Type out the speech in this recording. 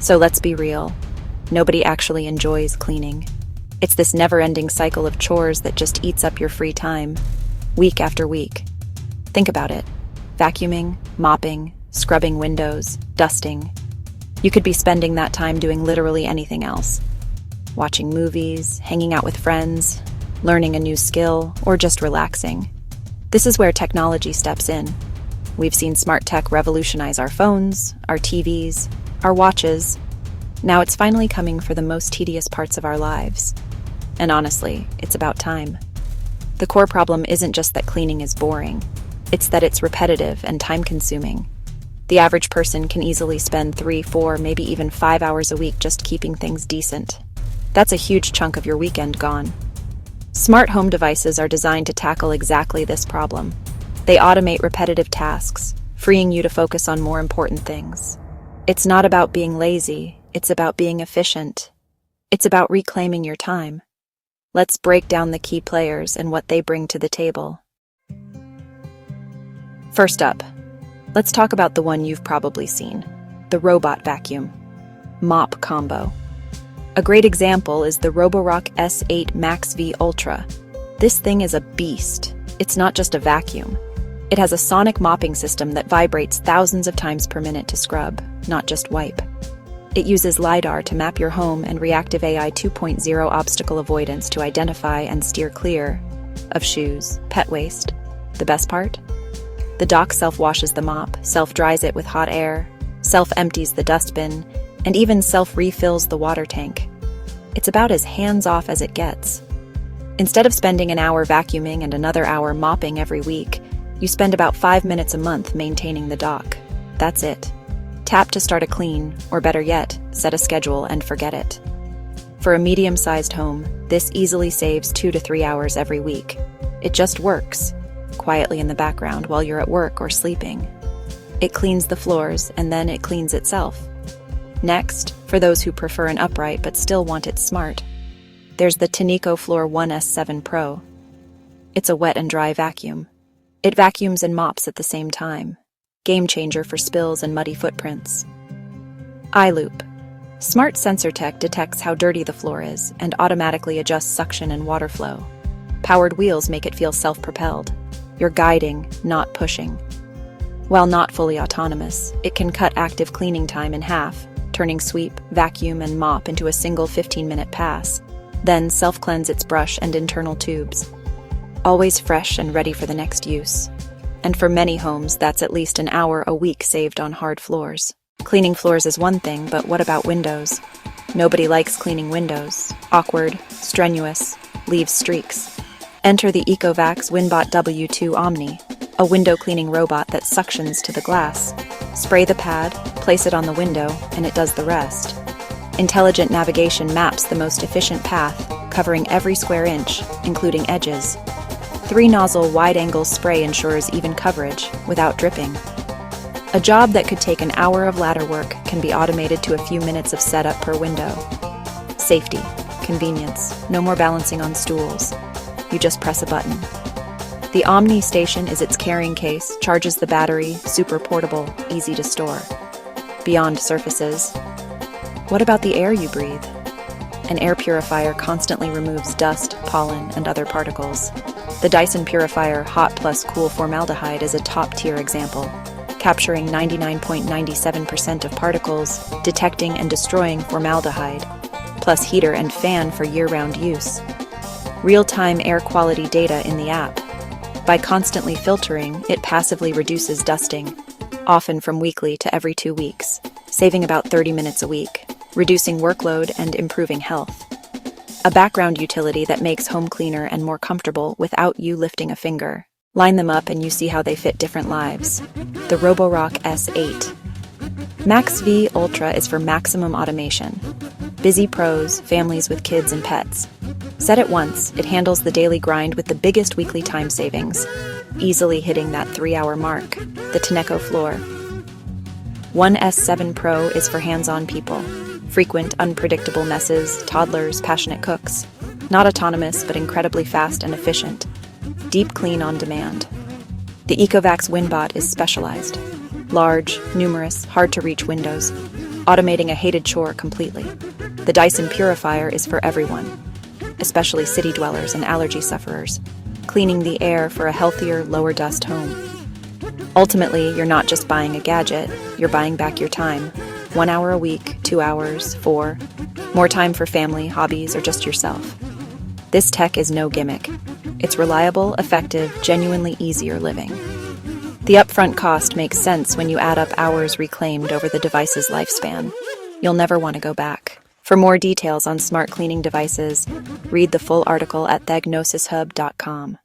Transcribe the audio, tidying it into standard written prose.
So let's be real. Nobody actually enjoys cleaning. It's this never-ending cycle of chores that just eats up your free time, week after week. Think about it. Vacuuming, mopping, scrubbing windows, dusting. You could be spending that time doing literally anything else. Watching movies, hanging out with friends, learning a new skill, or just relaxing. This is where technology steps in. We've seen smart tech revolutionize our phones, our TVs, our watches. Now it's finally coming for the most tedious parts of our lives. And honestly, it's about time. The core problem isn't just that cleaning is boring. It's that it's repetitive and time-consuming. The average person can easily spend 3, 4, maybe even 5 hours a week just keeping things decent. That's a huge chunk of your weekend gone. Smart home devices are designed to tackle exactly this problem. They automate repetitive tasks, freeing you to focus on more important things. It's not about being lazy, it's about being efficient. It's about reclaiming your time. Let's break down the key players and what they bring to the table. First up, let's talk about the one you've probably seen, the robot vacuum. Mop combo. A great example is the Roborock S8 Max V Ultra. This thing is a beast. It's not just a vacuum. It has a sonic mopping system that vibrates thousands of times per minute to scrub, not just wipe. It uses LiDAR to map your home and reactive AI 2.0 obstacle avoidance to identify and steer clear of shoes, pet waste. The best part? The dock self-washes the mop, self-dries it with hot air, self-empties the dustbin, and even self-refills the water tank. It's about as hands-off as it gets. Instead of spending an hour vacuuming and another hour mopping every week, you spend about 5 minutes a month maintaining the dock. That's it. Tap to start a clean, or better yet, set a schedule and forget it. For a medium-sized home, this easily saves 2 to 3 hours every week. It just works, quietly in the background while you're at work or sleeping. It cleans the floors, and then it cleans itself. Next, for those who prefer an upright but still want it smart, there's the Tinico Floor 1S7 Pro. It's a wet and dry vacuum. It vacuums and mops at the same time. Game changer for spills and muddy footprints. iLoop. Smart sensor tech detects how dirty the floor is and automatically adjusts suction and water flow. Powered wheels make it feel self-propelled. You're guiding, not pushing. While not fully autonomous, it can cut active cleaning time in half, turning sweep, vacuum, and mop into a single 15-minute pass, then self-cleanse its brush and internal tubes. Always fresh and ready for the next use. And for many homes, that's at least an hour a week saved on hard floors. Cleaning floors is one thing, but what about windows? Nobody likes cleaning windows. Awkward, strenuous, leaves streaks. Enter the Ecovacs Winbot W2 Omni, a window cleaning robot that suctions to the glass. Spray the pad, place it on the window, and it does the rest. Intelligent navigation maps the most efficient path, covering every square inch, including edges. 3-nozzle wide-angle spray ensures even coverage, without dripping. A job that could take an hour of ladder work can be automated to a few minutes of setup per window. Safety, convenience, no more balancing on stools. You just press a button. The Omni Station is its carrying case, charges the battery, super portable, easy to store. Beyond surfaces, what about the air you breathe? An air purifier constantly removes dust, pollen, and other particles. The Dyson Purifier Hot Plus Cool Formaldehyde is a top-tier example, capturing 99.97% of particles, detecting and destroying formaldehyde, plus heater and fan for year-round use. Real-time air quality data in the app. By constantly filtering, it passively reduces dusting, often from weekly to every 2 weeks, saving about 30 minutes a week, reducing workload and improving health. A background utility that makes home cleaner and more comfortable without you lifting a finger. Line them up and you see how they fit different lives. The Roborock S8. Max V Ultra is for maximum automation. Busy pros, families with kids and pets. Set it once, it handles the daily grind with the biggest weekly time savings, easily hitting that 3-hour mark. The Tinico Floor. 1S7 Pro is for hands-on people. Frequent, unpredictable messes, toddlers, passionate cooks. Not autonomous, but incredibly fast and efficient. Deep clean on demand. The Ecovacs Winbot is specialized. Large, numerous, hard-to-reach windows. automating a hated chore completely. The Dyson purifier is for everyone, especially city dwellers and allergy sufferers, cleaning the air for a healthier, lower dust home. Ultimately, you're not just buying a gadget, you're buying back your time. 1 hour a week, 2 hours, 4. More time for family, hobbies, or just yourself. This tech is no gimmick. It's reliable, effective, genuinely easier living. The upfront cost makes sense when you add up hours reclaimed over the device's lifespan. You'll never want to go back. For more details on smart cleaning devices, read the full article at thagnosishub.com.